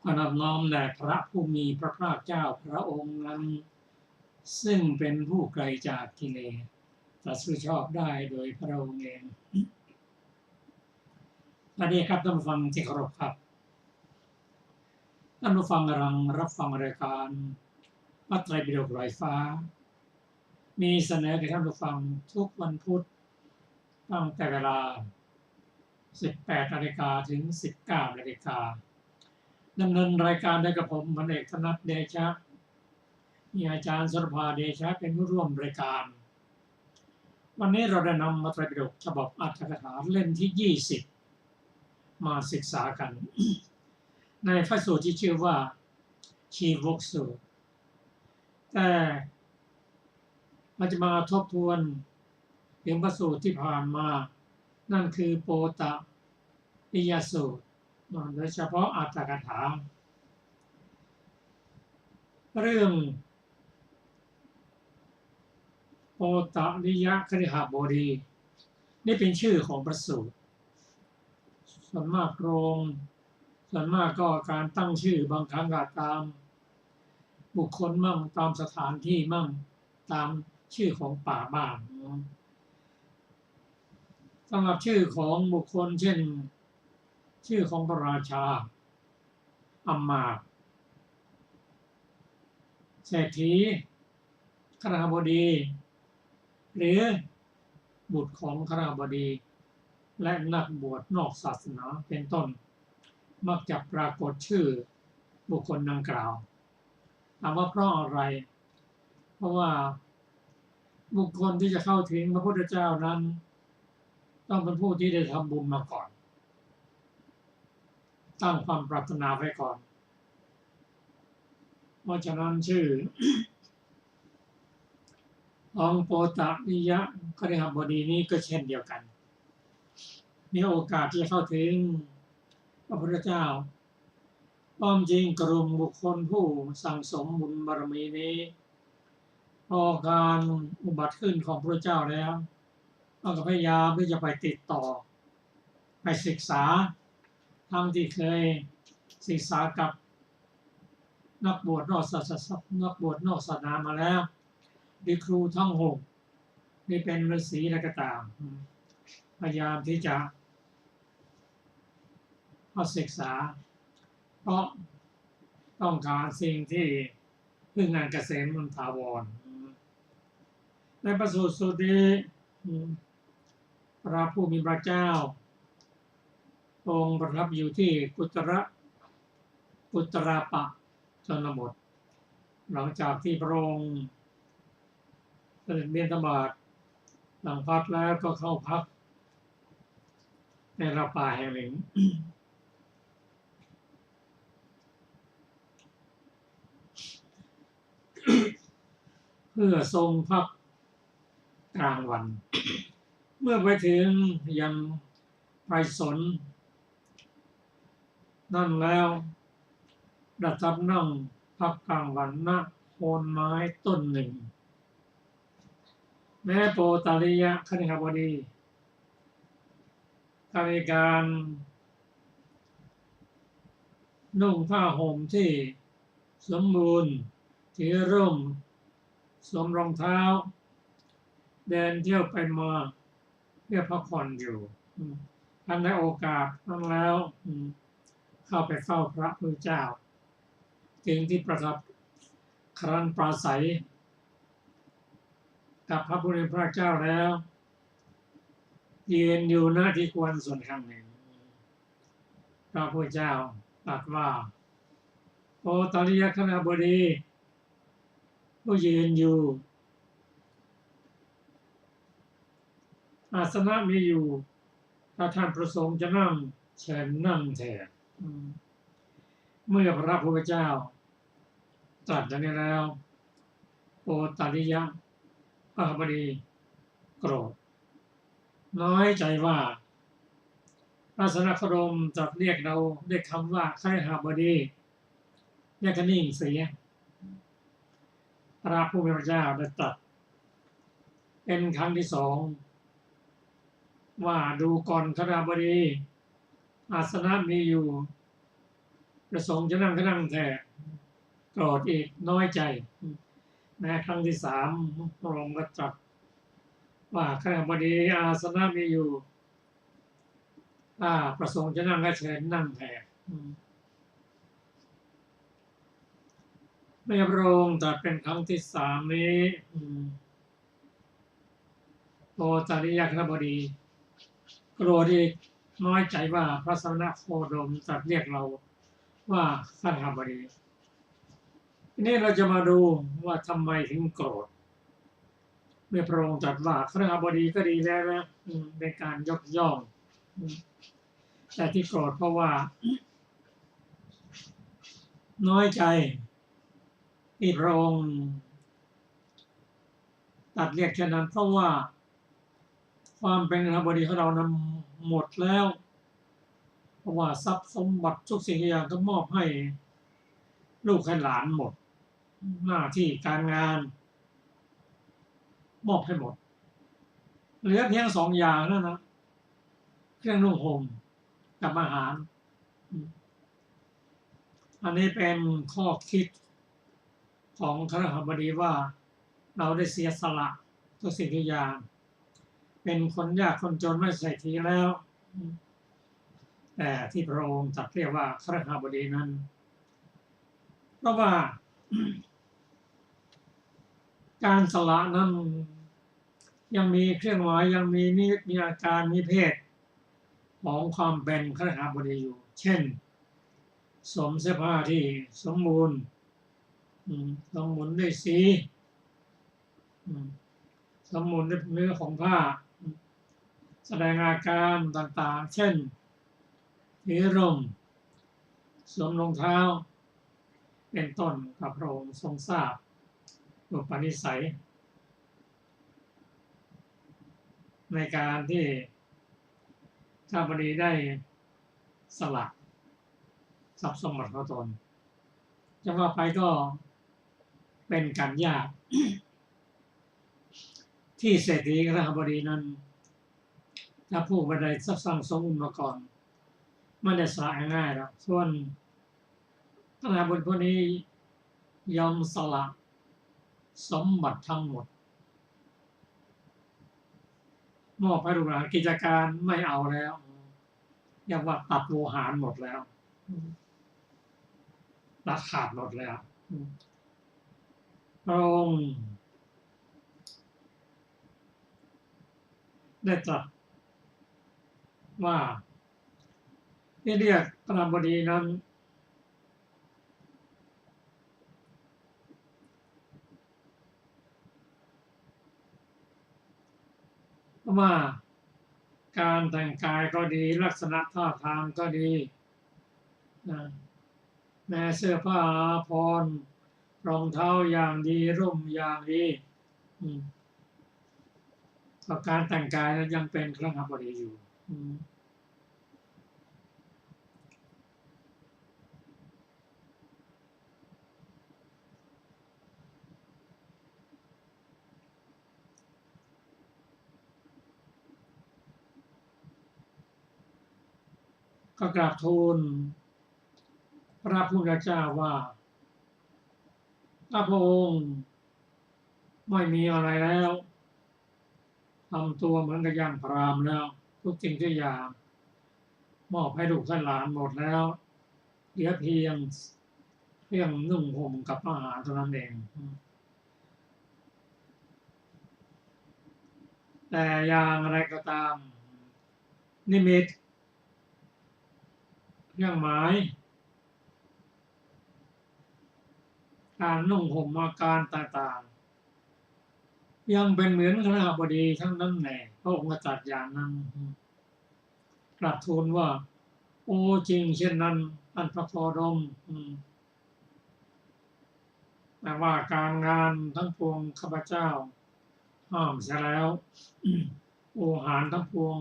ขอนอบน้อมแด่พระผู้มีพระภาคเจ้าพระองค์นั้นซึ่งเป็นผู้ไกลจากกิเลสตรัสรู้ชอบได้โดยพระองค์เองสวัสดีครับท่านผู้ฟังที่เคารพครับท่านผู้ฟังกำลังรับฟังรายการพระไตรปิฎกลอยฟ้ามีเสนอแก่ท่านผู้ฟังทุกวันพุธตั้งแต่เวลา 18 นาฬิกาถึง 19 นาฬิกาดำเนินรายการโดยกับผมพลเอกธนัทเดชะมีอาจารย์สรภาเดชะเป็นผู้ร่วมรายการวันนี้เราได้นำพระไตรปิฎกฉบับอรรถกถาเล่มที่ 20 มาศึกษากัน ในพระสูตรที่ชื่อว่าชีวกสูตรแต่เราจะมาทบทวนถึงพระสูตรที่ผ่านมานั่นคือโปตปิยสูตรโดยเฉพาะอรรถกถาเรื่องโปตปิยคฤหบดีนี่เป็นชื่อของพระสูตรส่วนมากส่วนมากก็การตั้งชื่อบางครั้งก็ตามบุคคลมั่งตามสถานที่มั่งตามชื่อของป่าบ้านสำหรับชื่อของบุคคลเช่นชื่อของพระราชาอำมาตย์เศรษฐีคฤหบดีหรือบุตรของคฤหบดีและนักบวชนอกศาสนาเป็นต้นมักจะปรากฏชื่อบุคคลดังกล่าวถามว่าเพราะอะไรเพราะว่าบุคคลที่จะเข้าถึงพระพุทธเจ้านั้นต้องเป็นผู้ที่ได้ทำบุญมาก่อนตั้งความปรารถนาไว้ก่อนเพราะฉะนั้นชื่อของโปตปิยคฤหบดีนี้ก็เช่นเดียวกันมีโอกาสที่จะเข้าถึงพระพุทธเจ้าความจริงกลุ่มบุคคลผู้สั่งสมบุญบารมีนี้พอการอุบัติขึ้นของพระเจ้าแล้วก็พยายามที่จะไปติดต่อไปศึกษาทั้งที่เคยศึกษากับนักบวชนอกศาสนามาแล้วหรือครูทั้ง6นี่เป็นฤาษีอะไรก็ตามพยายามที่จะมาศึกษาเพราะต้องการสิ่งที่พึ่งงานเกษมมันถาวรในพระสูตรสุดนี้พระผู้มีพระเจ้าองค์ประทับอยู่ที่กุตราปะชนบทหลังจากที่พระองค์เสด็จบิณฑบาตหลังพักแล้วก็เข้าพักในป่าแห่งหนึ่งเพื่อทรงพักกลางวันเมื่อไปถึงยังไพรสนนั่นแล้วประทับนั่งพักกลางวันณโคนไม้ต้นหนึ่งแม้โปตปิยคฤหบดีก็มีการนุ่งผ้าห่มที่สมบูรณ์ถือร่มสวมรองเท้าเดินเที่ยวไปมาเพื่อพักผ่อนอยู่ท่านได้โอกาสนั้นแล้วเข้าไปเฝ้าพระพุทธเจ้าจึงที่ประทับครั้นปราศัยกับพระผู้มีพระเจ้าแล้วยืนอยู่หน้าที่ควรส่วนข้างหนึ่งพระพุทธเจ้าตรัสว่าโปตปิยคฤหบดีผู้ยืนอยู่อาสนะมีอยู่ถ้าท่านประสงค์จะนั่งเชิญนั่งแทนเมื่อพระพุทธเจ้าตรัสอย่างนี้แล้วโปตปิยคฤหบดีโกรธน้อยใจว่าพระสนครมตรัสเรียกเราด้วยคำว่าคฤหบดีเรียกนิ่งเสียพระผู้มีพระเจ้าได้ตรัสเป็นครั้งที่2ว่าดูก่อนคฤหบดีอาสนะมีอยู่ ประสงค์จะนั่งก็นั่งแต่โกรธอีกน้อยใจแม้ครั้งที่3พระองค์ก็ตรัสว่าขณะบดีอาสนะมีอยู่ประสงค์จะนั่งก็เชิญนั่งแทนเมื่อพระองค์ตรัสเป็นครั้งที่3นี้โพธิริยคณบดีโกรธอีกน้อยใจว่าพระสมณโคดมตรัสเรียกเราว่าคณบดีทีนี้เราจะมาดูว่าทำไมถึงโกรธเมื่อพระองค์ตรัสว่าคณบดีก็ดีแล้วนะเป็นการยกย่องแต่ที่โกรธเพราะว่าน้อยใจที่พระองค์ตัดเรียกเช่นนั้นเพราะว่าความเป็นคณบดีของเรานั้นหมดแล้วเพราะว่าทรัพย์สมบัติทุกสิ่งทุกอย่างก็มอบให้ลูกให้หลานหมดหน้าที่การงานมอบให้หมดเหลือเพียง2 อย่างนั่นนะเครื่องนุ่งห่มกับอาหารอันนี้เป็นข้อคิดของคฤหบดีว่าเราได้เสียสละทุกสิ่งทุกอย่างเป็นคนยากคนจนไม่ใส่ทีแล้วแต่ที่พระองค์ตรัสเรียกว่าคฤหบดีนั้นเพราะว่าการสละนั้นยังมีเครื่องหมายยังมีนิมิตมีอาการมีเพศของความเป็นคฤหบดีอยู่เช่นสวมเสื้อผ้าที่สมบูรณ์ด้วยสีสมบูรณ์ด้วยเนื้อของผ้าแสดงอาการต่างๆเช่นถือร่มสวมรองเท้าเป็นต้นกับพระองค์ทรงทราบอุปนิสัยในการที่ข้าพเจ้าได้สละทรัพย์สมบัติของตนจะว่าไปก็เป็นการยากที่เศรษฐีคฤหบดีนั้นถ้าผู้ไม่ได้สร้างสมบุญมาก่อนไม่ได้สละง่ายๆหรอกส่วนคฤหบดีพวกนี้ยอมสละสมบัติทั้งหมดมอบให้ลูกหลานกิจการไม่เอาแล้วเรียกว่าตัดโวหารหมดแล้วตัดขาดหมดแล้วพระองค์ได้ตรัสว่าที่เรียกคฤหบดีนั้นเพราะว่าการแต่งกายก็ดีลักษณะท่าทางก็ดีแม้เสื้อผ้าอาภรณ์รองเท้าอย่างดีร่มอย่างดีก็การแต่งกายนั้นยังเป็นคฤหบดีอยู่ก็กราบทูลพระพุทธเจ้าว่าพระองค์ไม่มีอะไรแล้วทำตัวเหมือนกับย่างพรามแล้วทุกสิ่งทุกอย่างมอบให้ลูกให้หลานหมดแล้วเหลือเพียงเครื่องนุ่งห่มกับอาหารเท่านั้นเองแต่อย่างไรก็ตามนิมิตเครื่องหมายการนุ่งห่มอาการต่างๆยังเป็นเหมือนคฤหบดีทั้งนั้นแหละพระองค์ตรัสอย่างนั้นกราบทูลว่าโอ้จริงเช่นนั้นท่านพระโคดมแต่ว่าการงานทั้งปวงข้าพเจ้าห้ามเสียแล้วโอหารทั้งปวง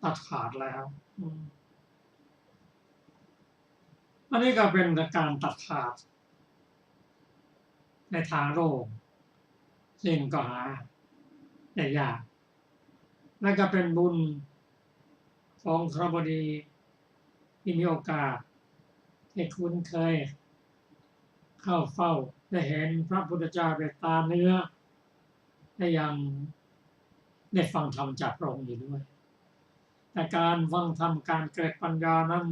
ตัดขาดแล้วอันนี้ก็เป็นการตัดขาดในทางโลกซึ่งก็หาได้ยากนั่นก็เป็นบุญของคฤหบดีที่มีโอกาส ให้คุ้นเคยเข้าเฝ้าได้เห็นพระพุทธเจ้าด้วยตาเนื้อได้ยังได้ฟังธรรมจากพระองค์อยู่ด้วยแต่การฟังธรรมการเกิดปัญญานั้น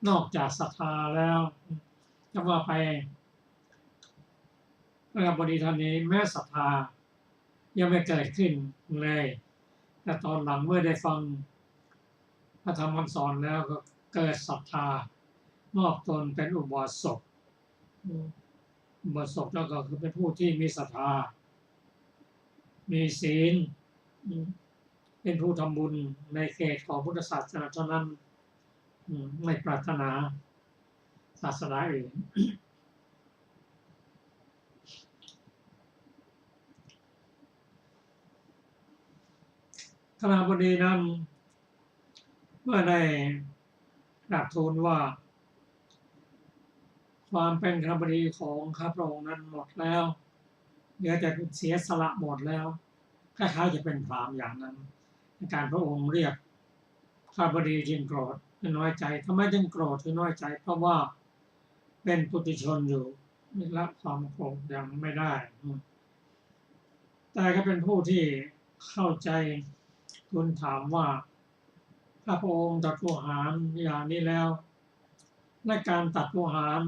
นอกจากศรัทธาแล้วจะว่าไปพระบดีท่านนี้แม้ศรัทธายังไม่เกิดขึ้นเลยแต่ตอนหลังเมื่อได้ฟังพระธรรมคำสอนแล้วก็เกิดศรัทธามอบตนเป็นอุบาสกแล้วก็คือเป็นผู้ที่มีศรัทธามีศีลเป็นผู้ทำบุญในเขตของพุทธศาสนาเท่านั้นไม่ปรารถนาศาสนาอื่นคณบดีนั้นเมื่อได้กราบทูลว่าความเป็นคณบดีของข้าพระองค์นั้นหมดแล้วเหลือแต่เสียสละหมดแล้วคล้ายๆจะเป็นพราหมณ์อย่างนั้นในการพระองค์เรียกข้าบดีจึงโกรธน้อยใจทำไมจึงโกรธถึงน้อยใจเพราะว่าเป็นปุถุชนอยู่รับความโกรธยังไม่ได้แต่ก็เป็นผู้ที่เข้าใจทูลถามว่าถ้าพระองค์ตัดโวหารอย่างนี้แล้วในการตัดโวหาร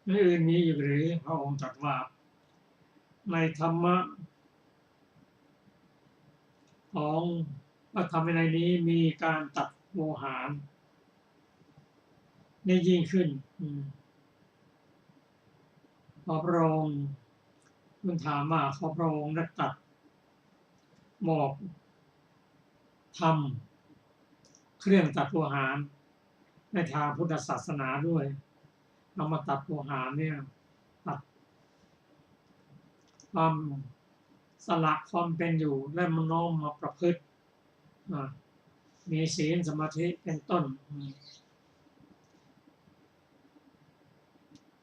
อื่นมีอยู่หรือพระองค์ตรัสว่าในธรรมะของพระธรรมวินัยนี้มีการตัดโวหารได้ยิ่งขึ้นพอพระองค์คุณถามว่าพอพระองค์ได้ตัดบอกทำเครื่องตัดโวหารในทางพุทธศาสนาด้วยเอามาตัดโวหารเนี่ยตัดความสละความเป็นอยู่และมโนมาประพฤติมีศีลสมาธิเป็นต้น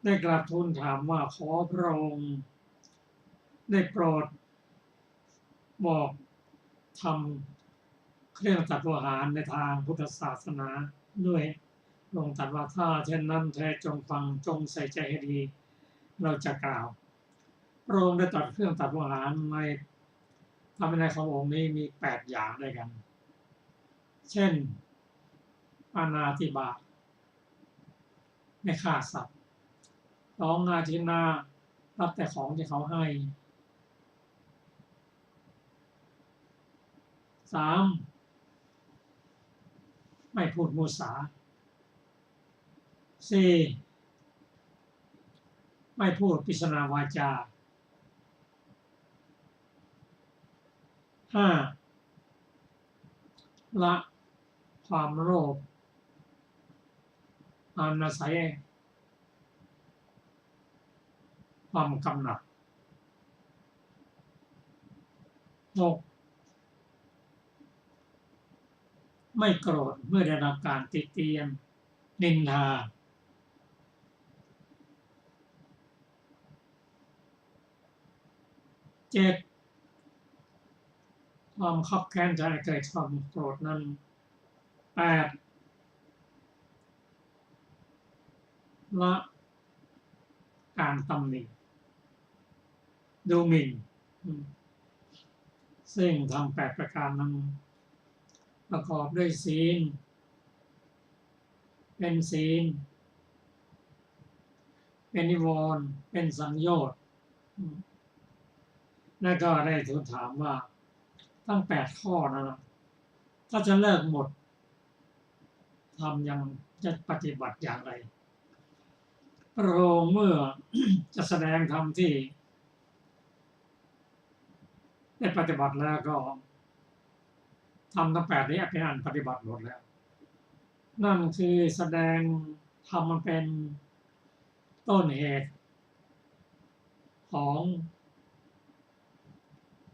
ได้กราบทูลถามว่าขอพระองค์ได้โปรดบอกทำเครื่องตัดโวหารในทางพุทธศาสนาด้วยลงตัดว่าถ้าเช่นนั้นแท้จงฟังจงใส่ใจให้ดีเราจะกล่าวพระองค์ได้ตัดเครื่องตัดโวหารในธรรมวินัยขององค์นี้มี8อย่างด้วยกันเช่นปาณาติบาตไม่ฆ่าสัตว์2อาทินนารับแต่ของที่เขาให้3ไม่พูดมุสา4ไม่พูดปิสนาวาจา5ละความโลภอาศัยความกำหนัด6ไม่โกรธเมื่อได้รับการติเตียนนินทา7ความคับแค้นใจเกิดความโกรธนั้น8ละการตำหนิดูหมิ่นซึ่งทำ8ประการนั้นประกอบด้วยศีลเป็นศีลเป็นนิวรณ์เป็นสังโยชน์แล้วก็ได้ทูลถามว่าตั้ง8ข้อนั้นถ้าจะเลิกหมดทำยังจะปฏิบัติอย่างไรพระองค์เมื่อจะแสดงธรรมที่ได้ปฏิบัติแล้วก็ทำทั้ง8นี้เป็นอันปฏิบัติหมดแล้วนั่นคือแสดงธรรมมันเป็นต้นเหตุของ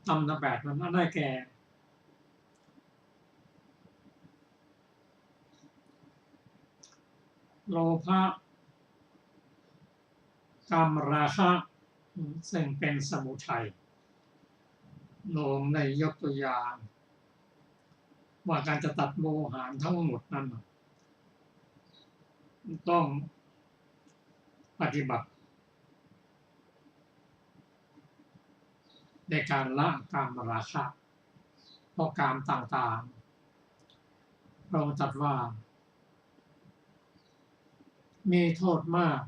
ธรรมทั้ง8นั้นได้แก่โลภะกามราคะซึ่งเป็นสมุทัยโลมในยกตัวอย่างว่าการจะตัดโมหะทั้งหมดนั้น ต้องปฏิบัติในการละกามราคะเพราะกามต่างๆพระองค์ตรัสว่ามีโทษมาก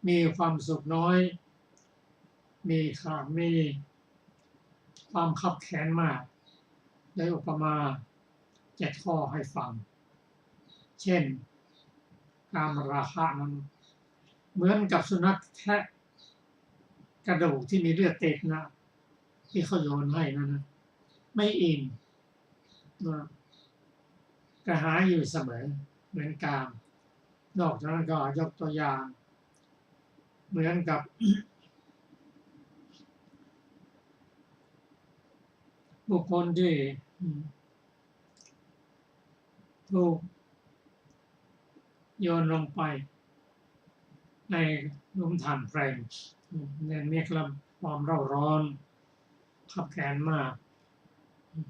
มีความสุขน้อยมีความคับแค้นมากได้อุปมา7 ข้อให้ฟังเช่นกามราคะนั้นเหมือนกับสุนัขแทะกระดูกที่มีเลือดติดนะที่เขาโยนให้นั่นนะไม่อิ่มนะกระหายอยู่เสมอเหมือนกามนอกจากนั้นก็ยกตัวอย่างเหมือนกับบุคคลที่ถูกโยนลงไปในหลุมฐานไฟในมีความเร่าร้อนขับแขนมาก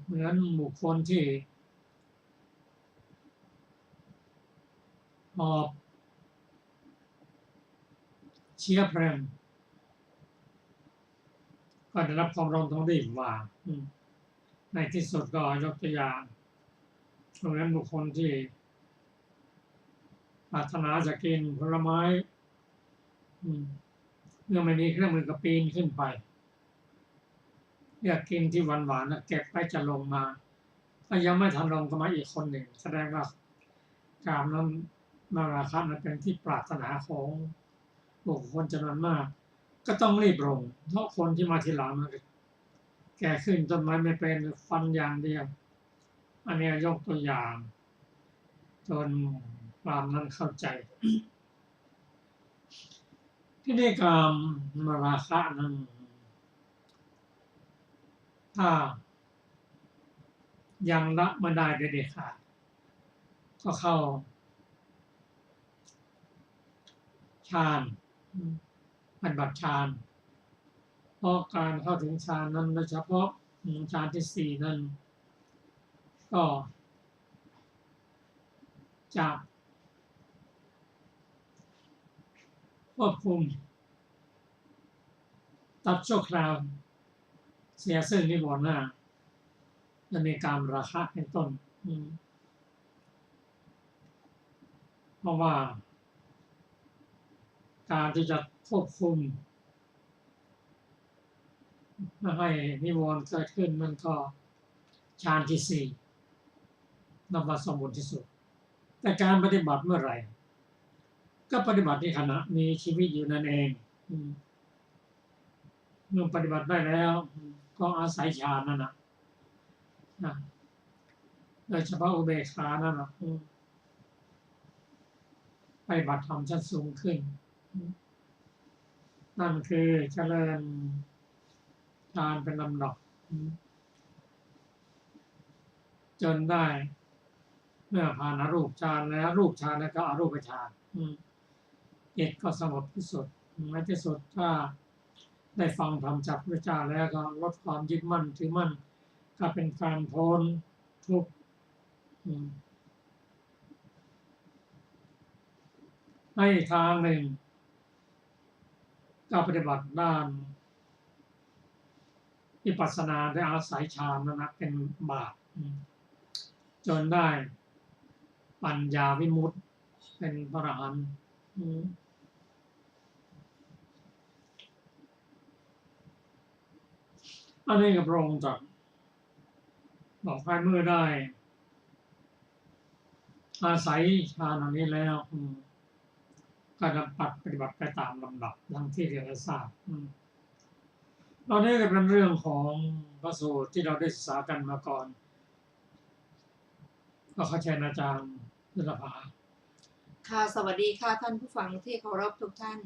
เหมือนบุคคลที่หอบเชื้อเพลิงก็ได้รับความร้อนต้องรีบวางในที่สุดก็ยกตัวอย่างเหมือนบุคคลที่ปรารถนาจะกินผลไม้เมื่อไม่มีเครื่องมือก็ปีนขึ้นไปอยากกินที่หวานๆเก็บไปจะลงมาก็ยังไม่ทันลงก็มาอีกคนหนึ่งแสดงว่ากามนั้นมาราคะนั้นเป็นที่ปรารถนาของบุคคลจำนวนมากก็ต้องรีบลงเพราะคนที่มาทีหลังมันแก่ขึ้นต้นไม้ไม่เป็นฟันอย่างเดียวอันนี้ยกตัวอย่างจนความนั้นเข้าใจที่นี่กามมาราคะนั้นถ้ายังละไม่ได้เด็ดขาดก็เข้าฌานปฏิบัติฌานเพราะการเข้าถึงฌานนั้นโดยเฉพาะฌานที่4นั้นก็จะควบคุมตัดชั่วคราวเสียซึ่งนิวรณ์5ในกามราคะเป็นต้นเพราะว่าการที่จะควบคุมไม่ให้นิวรณ์เกิดขึ้นมันก็ฌานที่4นับว่าสมบูรณ์ที่สุดแต่การปฏิบัติเมื่อไหร่ก็ปฏิบัติในขณะมีชีวิตอยู่นั่นเองเมื่อปฏิบัติได้แล้วก็อาศัยฌานนั่นนะโดยเฉพาะอุเบกขานั่นนะปฏิบัติธรรมชั้นสูงขึ้นนั่นคือเจริญฌานเป็นลำดับจนได้เมื่อผ่านอรูปฌานแล้วรูปฌานแล้วก็อรูปฌานจิตก็สงบที่สุดในที่สุดถ้าได้ฟังธรรมจากพระเจ้าแล้วก็ลดความยึดมั่นถือมั่นก็เป็นการพ้นทุกข์ให้ทางหนึ่งก็ปฏิบัติด้านวิปัสสนาได้อาศัยฌานนั้นนะเป็นบาตจนได้ปัญญาวิมุตติเป็นพระอรหันต์อันนี้กับพระองค์ตรัสบอกให้เมื่อได้อาศัยฌานอันนี้แล้วก็นำปฏิบัติไปตามลำดับดังที่เรียนให้ทราบตอนนี้ก็เป็นเรื่องของพระสูตรที่เราได้ศึกษากันมาก่อนก็เข้าใจอาจารย์ยุรภาค่ะสวัสดีค่ะท่านผู้ฟังที่เคารพทุกท่าน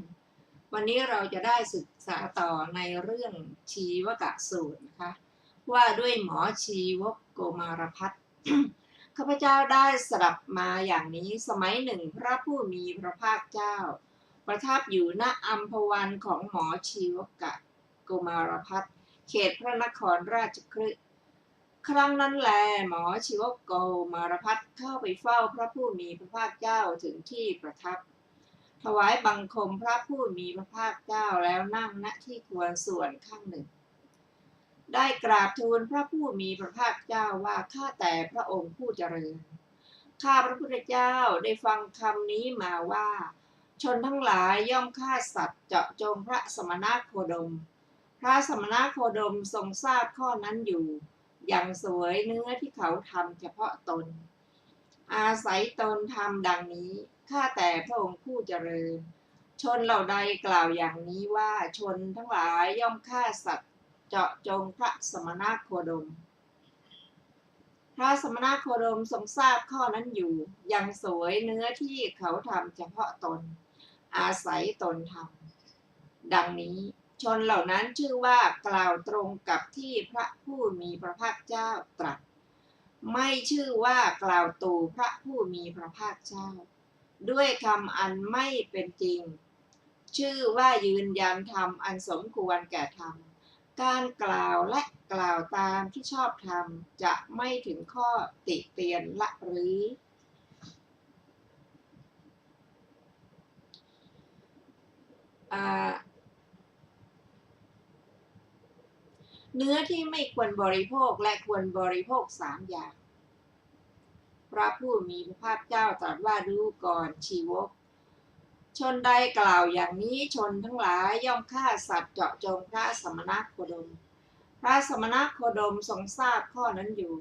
วันนี้เราจะได้ศึกษาต่อในเรื่องชีวกสูตรนะคะว่าด้วยหมอชีวกโกมารพัฒน์ ข้าพเจ้าได้สดับมาอย่างนี้สมัยหนึ่งพระผู้มีพระภาคเจ้าประทับอยู่ณอัมพวันของหมอชีวกโกมารพัฒน์เขตพระนครราชคฤห์ ครั้งนั้นแลหมอชีวโกมารพัฒน์เข้าไปเฝ้าพระผู้มีพระภาคเจ้าถึงที่ประทับถวายบังคมพระผู้มีพระภาคเจ้าแล้วนั่งณที่ควรส่วนข้างหนึ่งได้กราบทูลพระผู้มีพระภาคเจ้าว่าข้าแต่พระองค์ผู้เจริญข้าพระพุทธเจ้าได้ฟังคำนี้มาว่าชนทั้งหลายย่อมฆ่าสัตว์เจาะจงพระสมณโคดมพระสมณโคดมทรงทราบข้อนั้นอยู่อย่างสวยเนื้อที่เขาทำเฉพาะตนอาศัยตนทำดังนี้ข้าแต่พระองค์ผู้เจริญชนเหล่าใดกล่าวอย่างนี้ว่าชนทั้งหลายย่อมฆ่าสัตว์เจาะจงพระสมณโคดมพระสมณโคดมทรงทราบข้อนั้นอยู่ยังสวยเนื้อที่เขาทำเฉพาะตนอาศัยตนทำดังนี้ชนเหล่านั้นชื่อว่ากล่าวตรงกับที่พระผู้มีพระภาคเจ้าตรัสไม่ชื่อว่ากล่าวตู่พระผู้มีพระภาคเจ้าด้วยคำอันไม่เป็นจริงชื่อว่ายืนยันธรรมอันสมควรแก่ธรรมการกล่าวและกล่าวตามที่ชอบธรรมจะไม่ถึงข้อติเตียนละหรือเนื้อที่ไม่ควรบริโภคและควรบริโภค3 อย่างพระผู้มีพระภาคเจ้าตรัสว่าดูก่อนชีวกชนใดกล่าวอย่างนี้ชนทั้งหลายย่อมฆ่าสัตว์เจาะจงพระสมณโคดมพระสมณโคดมทรงทราบข้อนั้นอยู่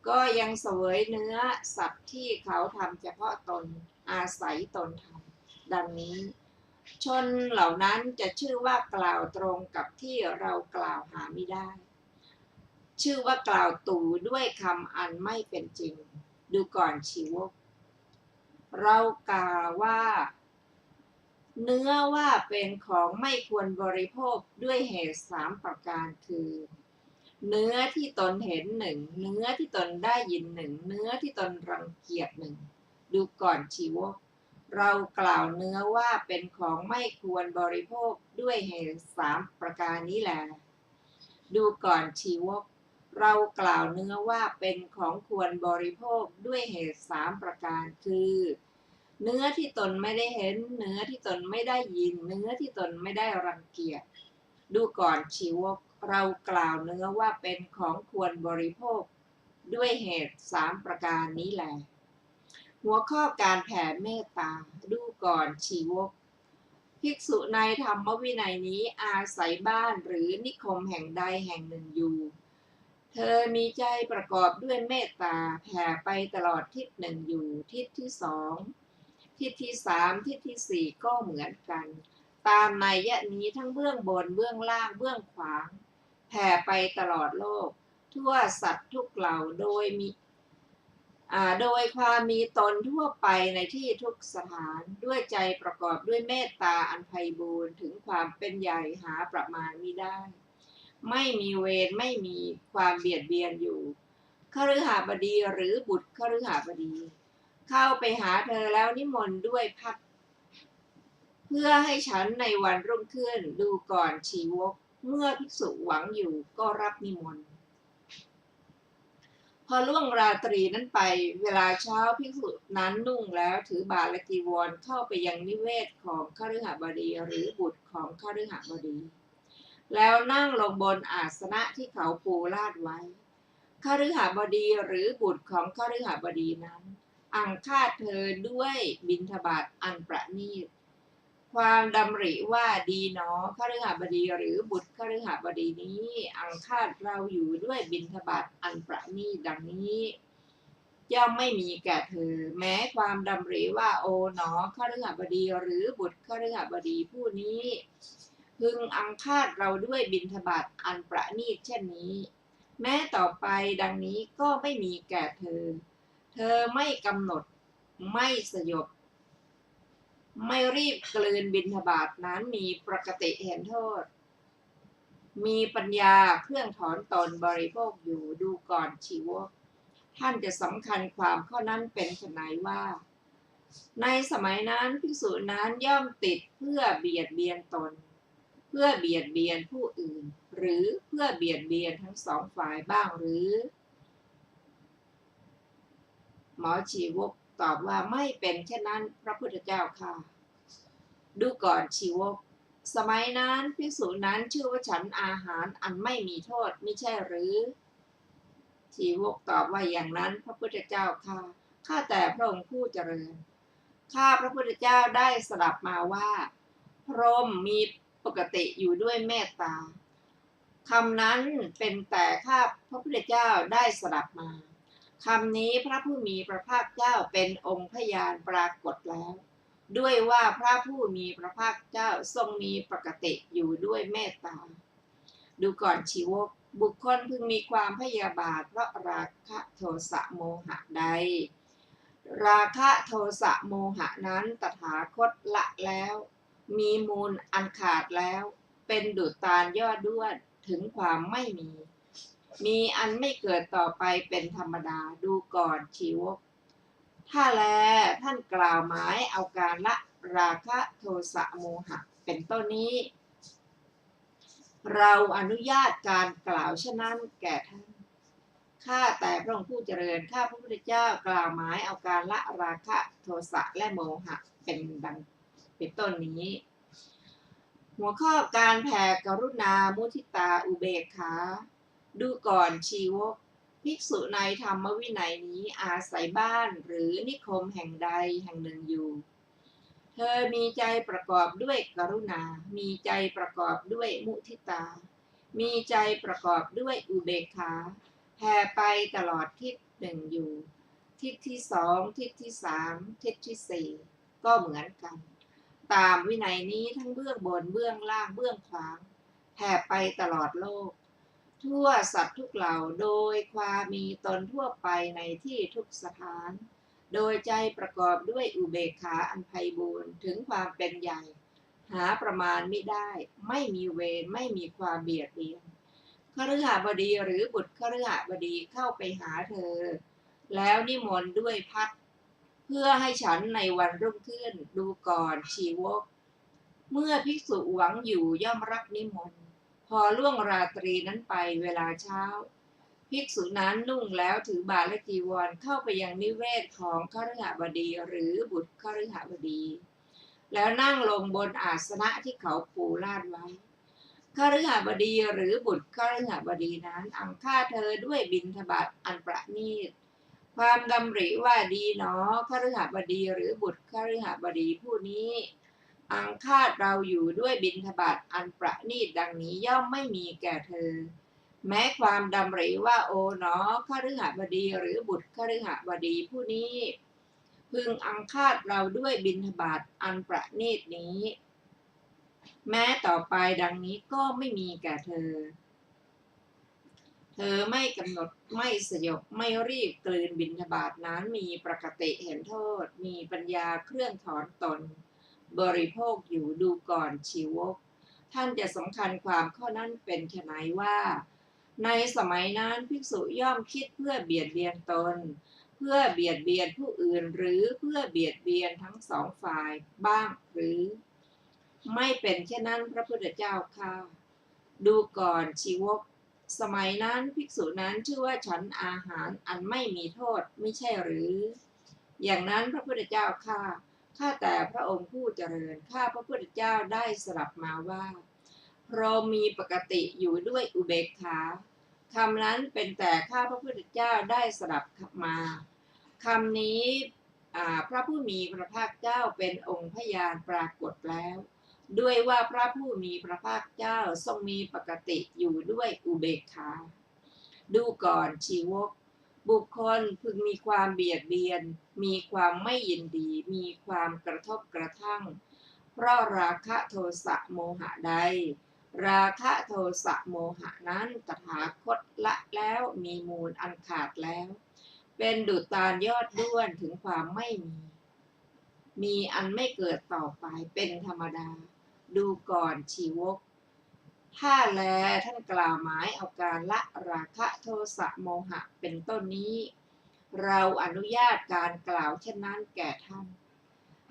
ก็ยังเสวยเนื้อสัตว์ที่เขาทำเฉพาะตนอาศัยตนทำดังนี้ชนเหล่านั้นจะชื่อว่ากล่าวตรงกับที่เรากล่าวหาไม่ได้ชื่อว่ากล่าวตู่ด้วยคำอันไม่เป็นจริงดูก่อนชีวกเรากล่าวว่าเนื้อว่าเป็นของไม่ควรบริโภคด้วยเหตุ3 ประการคือเนื้อที่ตนเห็น1เนื้อที่ตนได้ยิน1เนื้อที่ตนรังเกียจ1ดูก่อนชีวกเรากล่าวเนื้อว่าเป็นของไม่ควรบริโภคด้วยเหตุ3 ประการนี้แหละดูก่อนชีวกเรากล่าวเนื้อว่าเป็นของควรบริโภคด้วยเหตุ3 ประการคือเนื้อที่ตนไม่ได้เห็นเนื้อที่ตนไม่ได้ยินเนื้อที่ตนไม่ได้รังเกียจดูก่อนชีวกเรากล่าวเนื้อว่าเป็นของควรบริโภคด้วยเหตุ3 ประการนี้แหละหัวข้อการแผ่เมตตาดูก่อนชีวกภิกษุในธรรมวินัยนี้อาศัยบ้านหรือนิคมแห่งใดแห่งหนึ่งอยู่เธอมีใจประกอบด้วยเมตตาแผ่ไปตลอดทิศหนึ่งอยู่ทิศที่2ทิศที่3ทิศที่4ก็เหมือนกันตามนัยยะนี้ทั้งเบื้องบนเบื้องล่างเบื้องขวางแผ่ไปตลอดโลกทั่วสัตว์ทุกเหล่าโดยความมีตนทั่วไปในที่ทุกสถานด้วยใจประกอบด้วยเมตตาอันไพบูรณ์ถึงความเป็นใหญ่หาประมาณมิได้ไม่มีเวรไม่มีความเบียดเบียนอยู่คฤหบดีหรือบุตรคฤหบดีเข้าไปหาเธอแล้วนิมนต์ด้วยภัตตร์เพื่อให้ฉันในวันรุ่งขึ้นดูก่อนชีวกเมื่อภิกษุหวังอยู่ก็รับนิมนต์พอล่วงราตรีนั้นไปเวลาเช้าภิกษุนั้นนุ่งแล้วถือบาตรและจีวรเข้าไปยังนิเวศของคฤหบดีหรือบุตรของคฤหบดีแล้วนั่งลงบนอาสนะที่เขาปูลาดไว้คฤหบดีหรือบุตรของคฤหบดีนั้นอังคาดเธอด้วยบิณฑบาตอันประณีตความดำริว่าดีหนอคฤหบดีหรือบุตรคฤหบดีนี้อังคาดเราอยู่ด้วยบิณฑบาตอันประณีตดังนี้ย่อมไม่มีแก่เธอแม้ความดำริว่าโอ๋หนอคฤหบดีหรือบุตรคฤหบดีผู้นี้พึงอังคาดเราด้วยบิณฑบาตอันประณีตเช่นนี้แม้ต่อไปดังนี้ก็ไม่มีแก่เธอไม่กำหนดไม่สยบไม่รีบกลืนบิณฑบาตนั้นมีปกติเห็นโทษมีปัญญาเครื่องถอนตนบริโภคอยู่ดูก่อนชีวกท่านจะสำคัญความข้อนั้นเป็นไฉนว่าในสมัยนั้นภิกษุนั้นย่อมติดเพื่อเบียดเบียนตนเพื่อเบียดเบียนผู้อื่นหรือเพื่อเบียดเบียนทั้ง2 ฝ่ายบ้างหรือ หมอชีวกตอบว่าไม่เป็นเช่นนั้นพระพุทธเจ้าค่ะดูก่อนชีวกสมัยนั้นภิกษุนั้นชื่อว่าฉันอาหารอันไม่มีโทษมิใช่หรือชีวกตอบว่าอย่างนั้นพระพุทธเจ้าค่ะข้าแต่พระองค์ผู้เจริญข้าพระพุทธเจ้าได้สดับมาว่าพรหมมีปกติอยู่ด้วยเมตตาคำนั้นเป็นแต่ข้าพระพุทธเจ้าได้สดับมาคำนี้พระผู้มีพระภาคเจ้าเป็นองค์พยานปรากฏแล้วด้วยว่าพระผู้มีพระภาคเจ้าทรงมีปกติอยู่ด้วยเมตตาดูก่อนชีวกบุคคลพึงมีความพยาบาทเพราะราคะโทสะโมหะใดราคะโทสะโมหะนั้นตถาคตละแล้วมีมูลอันขาดแล้วเป็นดุจตาลยอดด้วนถึงความไม่มีอันไม่เกิดต่อไปเป็นธรรมดาดูก่อนชีวกถ้าแลท่านกล่าวหมายเอาการละราคะโทสะโมหะเป็นต้นนี้เราอนุญาตการกล่าวเช่นนั้นแก่ท่านข้าแต่พระองค์ผู้เจริญข้าพระพุทธเจ้ากล่าวหมายเอาการละราคะโทสะและโมหะเป็นต้นนี้หัวข้อการแผ่กรุณามุทิตาอุเบกขาดูก่อนชีวกภิกษุในธรรมวินัยนี้อาศัยบ้านหรือนิคมแห่งใดแห่งหนึ่งอยู่เธอมีใจประกอบด้วยกรุณามีใจประกอบด้วยมุทิตามีใจประกอบด้วยอุเบกขาแผ่ไปตลอดทิศหนึ่งอยู่ทิศที่สองทิศที่สามทิศที่สี่ก็เหมือนกันตามวินัยนี้ทั้งเบื้องบนเบื้องล่างเบื้องขวางแผ่ไปตลอดโลกทั่วสัตว์ทุกเหล่าโดยความมีตนทั่วไปในที่ทุกสถานโดยใจประกอบด้วยอุเบกขาอันไพบูรณ์ถึงความเป็นใหญ่หาประมาณไม่ได้ไม่มีเวรไม่มีความเบียดเบียนคฤหบดีหรือบุตรคฤหบดีเข้าไปหาเธอแล้วนิมนต์ด้วยพัดเพื่อให้ฉันในวันรุ่งขึ้นดูก่อนชีวกเมื่อภิกษุหวังอยู่ย่อมรับนิมนต์พอล่วงราตรีนั้นไปเวลาเช้าภิกษุนั้นนุ่งแล้วถือบาตรและจีวรเข้าไปยังนิเวศของคฤหบดีหรือบุตรคฤหบดีแล้วนั่งลงบนอาสนะที่เขาปูลาดไว้คฤหบดีหรือบุตรคฤหบดีนั้นอังค่าเธอด้วยบิณฑบาตอันประณีตความดำริว่าดีหนอคฤหบดีหรือบุตรคฤหบดีผู้นี้อังคาดเราอยู่ด้วยบิณฑบาตอันประณีตดังนี้ย่อมไม่มีแก่เธอแม้ความดำริว่าโอ๋หนอคฤหบดีหรือบุตรคฤหบดีผู้นี้พึงอังคาดเราด้วยบิณฑบาตอันประณีตนี้แม้ต่อไปดังนี้ก็ไม่มีแก่เธอไม่กำหนดไม่สยบไม่รีบกลืนบิณฑบาตนั้นมีปกติเห็นโทษมีปัญญาเครื่องถอนตนบริโภคอยู่ดูก่อนชีวกท่านจะสำคัญความข้อนั้นเป็นไฉนว่าในสมัยนั้นภิกษุย่อมคิดเพื่อเบียดเบียนตนเพื่อเบียดเบียนผู้อื่นหรือเพื่อเบียดเบียนทั้งสองฝ่ายบ้างหรือไม่เป็นเช่นนั้นพระพุทธเจ้าค่ะดูก่อนชีวกสมัยนั้นภิกษุนั้นชื่อว่าฉันอาหารอันไม่มีโทษไม่ใช่หรืออย่างนั้นพระพุทธเจ้าข้าแต่พระองค์ผู้เจริญข้าพระพุทธเจ้าได้สลับมาว่าเรามีปกติอยู่ด้วยอุเบกขาคำนั้นเป็นแต่ข้าพระพุทธเจ้าได้สลับมาคำนี้พระผู้มีพระภาคเจ้าเป็นองค์พยานปรากฏแล้วด้วยว่าพระผู้มีพระภาคเจ้าทรงมีปกติอยู่ด้วยอุเบกขาดูก่อนชีวกบุคคลพึงมีความเบียดเบียนมีความไม่ยินดีมีความกระทบกระทั่งเพราะราคะโทสะโมหะใดราคะโทสะโมหะนั้นตถาคตละแล้วมีมูลอันขาดแล้วเป็นดุจตาลยอดด้วนถึงความไม่มีอันไม่เกิดต่อไปเป็นธรรมดาดูก่อนชีวกถ้าแลท่านกล่าวหมายเอาการละราคะโทสะโมหะเป็นต้นนี้เราอนุญาตการกล่าวเช่นนั้นแก่ท่าน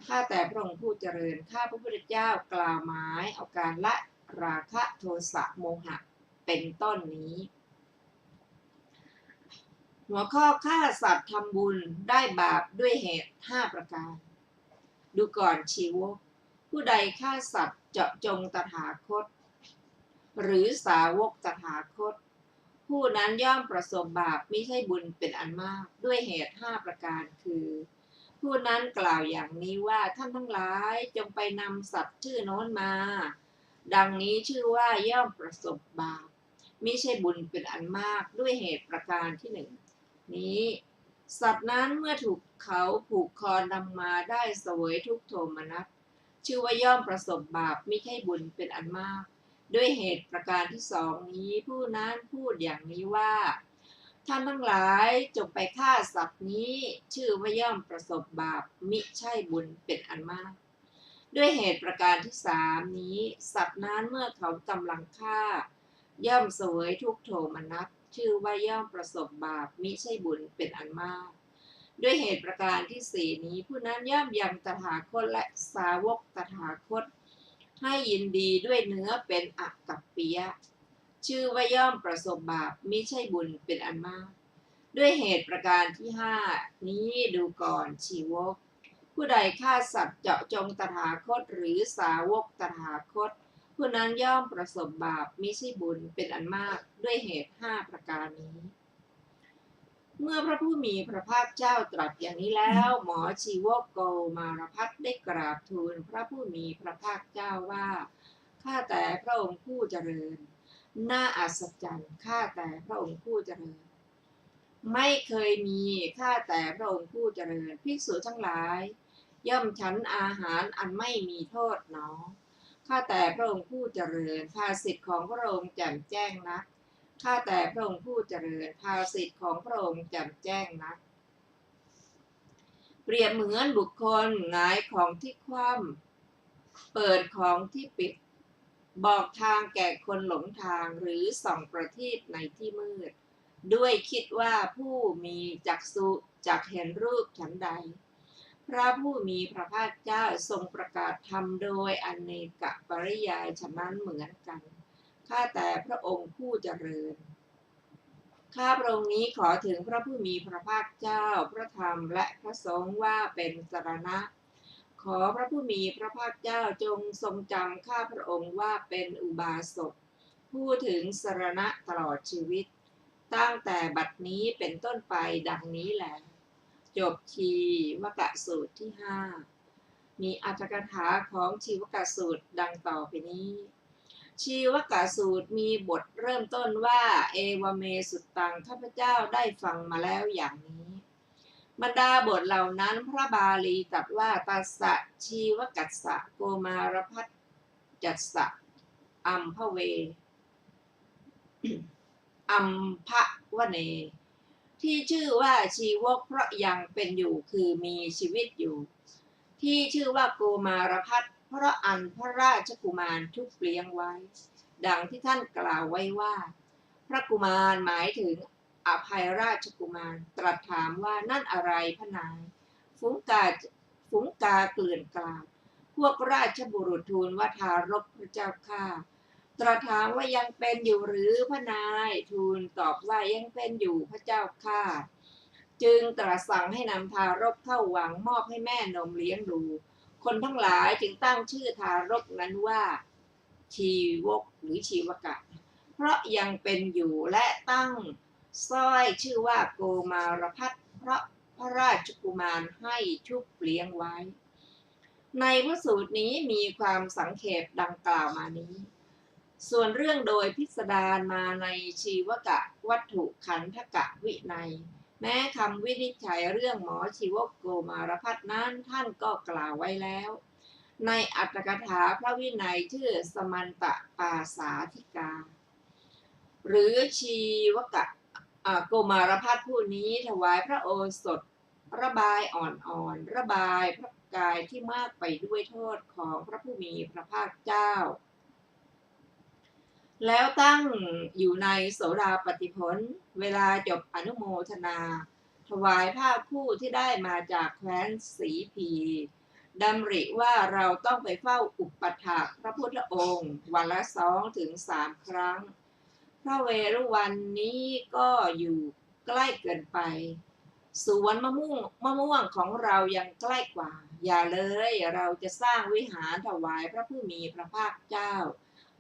ข้าแต่พระองค์ผู้เจริญข้าพระพุทธเจ้ากล่าวหมายเอาการละราคะโทสะโมหะเป็นต้นนี้ หัวข้อฆ่าสัตว์ทำบุญได้บาปด้วยเหตุ5ประการดูก่อนชีวกผู้ใดฆ่าสัตว์เจาะจงตถาคตหรือสาวกตถาคตผู้นั้นย่อมประสบบาปมิใช่บุญเป็นอันมากด้วยเหตุ5ประการคือผู้นั้นกล่าวอย่างนี้ว่าท่านทั้งหลายจงไปนำสัตว์ชื่อโน้นมาดังนี้ชื่อว่าย่อมประสบบาปมิใช่บุญเป็นอันมากด้วยเหตุประการที่หนึ่งนี้สัตว์นั้นเมื่อถูกเขาผูกคอนำมาได้เสวยทุกโทมนัสชื่อว่าย่อมประสบบาปมิใช่บุญเป็นอันมากด้วยเหตุประการที่สองนี้ผู้นั้นพูดอย่างนี้ว่าท่านทั้งหลายจงไปฆ่าสัตว์นี้ชื่อว่าย่อมประสบบาปมิใช่บุญเป็นอันมากด้วยเหตุประการที่สามนี้สัตว์นั้นเมื่อเขากำลังฆ่าย่อมเสวยทุกโทมนัสชื่อว่าย่อมประสบบาปมิใช่บุญเป็นอันมากด้วยเหตุประการที่สี่นี้ผู้นั้นย่อมยังตถาคตและสาวกตถาคตให้ยินดีด้วยเนื้อเป็นอักกัปปิยะชื่อว่าย่อมประสบบาปมิใช่บุญเป็นอันมากด้วยเหตุประการที่ห้านี้ดูก่อนชีวกผู้ใดฆ่าสัตว์เจาะจงตถาคตหรือสาวกตถาคตผู้นั้นย่อมประสบบาปมิใช่บุญเป็นอันมากด้วยเหตุ5ประการนี้เมื่อพระผู้มีพระภาคเจ้าตรัสอย่างนี้แล้วหมอชีวกโกมารพัสได้กราบทูลพระผู้มีพระภาคเจ้าว่าข้าแต่พระองค์ผู้เจริญน่าอัศจรรย์ข้าแต่พระองค์ผู้เจริญไม่เคยมีข้าแต่พระองค์ผู้เจริญภิกษุทั้งหลายย่อมฉันอาหารอันไม่มีโทษหนอข้าแต่พระองค์ผู้เจริญภาสิทธิ์ของพระองค์แจ่มแจ้งนักข้าแต่พระองค์ผู้เจริญภาสิทธิ์ของพระองค์แจ่มแจ้งนักเปรียบเหมือนบุคคลหงายของที่คว่ำเปิดของที่ปิดบอกทางแก่คนหลงทางหรือส่องประทีปในที่มืดด้วยคิดว่าผู้มีจักษุจักเห็นรูปฉันใดพระผู้มีพระภาคเจ้าทรงประกาศธรรมโดยอเนกปริยายฉะนั้นเหมือนกันข้าแต่พระองค์ผู้เจริญข้าพระองค์นี้ขอถึงพระผู้มีพระภาคเจ้าพระธรรมและพระสงฆ์ว่าเป็นสรณะขอพระผู้มีพระภาคเจ้าจงทรงจำข้าพระองค์ว่าเป็นอุบาสกผู้ถึงสรณะตลอดชีวิตตั้งแต่บัดนี้เป็นต้นไปดังนี้แหละจบชีวกสูตรที่5มีอรรถกถาของชีวกสูตรดังต่อไปนี้ชีวกสูตรมีบทเริ่มต้นว่าเอวเมสุตตังข้าพเจ้าได้ฟังมาแล้วอย่างนี้บรรดาบทเหล่านั้นพระบาลีตรัสว่าตัสสะชีวกัสสะโกมารพัสจัสสะอัมพเว อัมพวเนที่ชื่อว่าชีวกเพราะยังเป็นอยู่คือมีชีวิตอยู่ที่ชื่อว่าโกมารพัสเพราะอันพระราชกุมารทุกเลี้ยงไว้ดังที่ท่านกล่าวไว้ว่าพระกุมารหมายถึงอภัยราชกุมารตรัสถามว่านั่นอะไรพระนายฝูงกาเกลื่อนกลาดพวกราชบุรุษทูลว่าทารกพระเจ้าข้าตรัสถามว่ายังเป็นอยู่หรือพระนายทูลตอบว่ายังเป็นอยู่พระเจ้าข้าจึงตรัสสั่งให้นำทารกเข้าวังมอบให้แม่นมเลี้ยงดูคนทั้งหลายจึงตั้งชื่อทารกนั้นว่าชีวกหรือชีวกะเพราะยังเป็นอยู่และตั้งสร้อยชื่อว่าโกมารพัสเพราะพระราชกุมารให้ชุบเลี้ยงไว้ในพระสูตรนี้มีความสังเขปดังกล่าวมานี้ส่วนเรื่องโดยพิสดารมาในชีวกะวัตถุขันธกะวินัยแม้คำวินิจฉัยเรื่องหมอชีวกโกมารพัสนั้นท่านก็กล่าวไว้แล้วในอัตถกถาพระวินัยชื่อสมันตปาสาธิกาหรือชีวกะโกมารพัสผู้นี้ถวายพระโอสถระบายอ่อนๆระบายพระกายที่มากไปด้วยโทษของพระผู้มีพระภาคเจ้าแล้วตั้งอยู่ในโสดาปัตติผลเวลาจบอนุโมทนาถวายผ้าคู่ที่ได้มาจากแคว้นสีพีดำริว่าเราต้องไปเฝ้าอุปถากพระพุทธองค์วันละ2 ถึง 3 ครั้งพระเวรุวันนี้ก็อยู่ ใกล้เกินไปสวนมะม่วงของเรายังใกล้กว่าอย่าเลยเราจะสร้างวิหารถวายพระผู้มีพระภาคเจ้า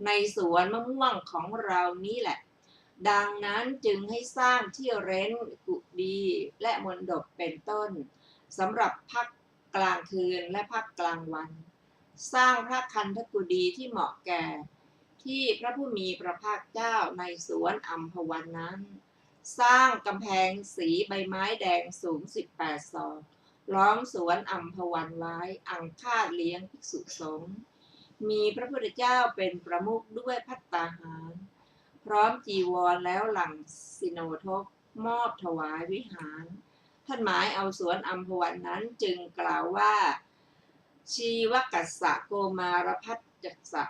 ในสวนมะม่วงของเรานี้แหละดังนั้นจึงให้สร้างที่เร้นกุฏิและมณฑปเป็นต้นสำหรับพักกลางคืนและพักกลางวันสร้างพระคันธกุฏีที่เหมาะแก่ที่พระผู้มีพระภาคเจ้าในสวนอัมพวันนั้นสร้างกำแพงสีใบไม้แดงสูง18 ศอกล้อมสวนอัมพวันไว้อังคาดเลี้ยงภิกษุสงฆ์มีพระพุทธเจ้าเป็นประมุขด้วยภัตตาหารพร้อมจีวรแล้วหลังสิโนทกมอบถวายวิหารท่านหมายเอาสวนอัมพวันนั้นจึงกล่าวว่าชีวกัสสะโกมารพัสจักษะ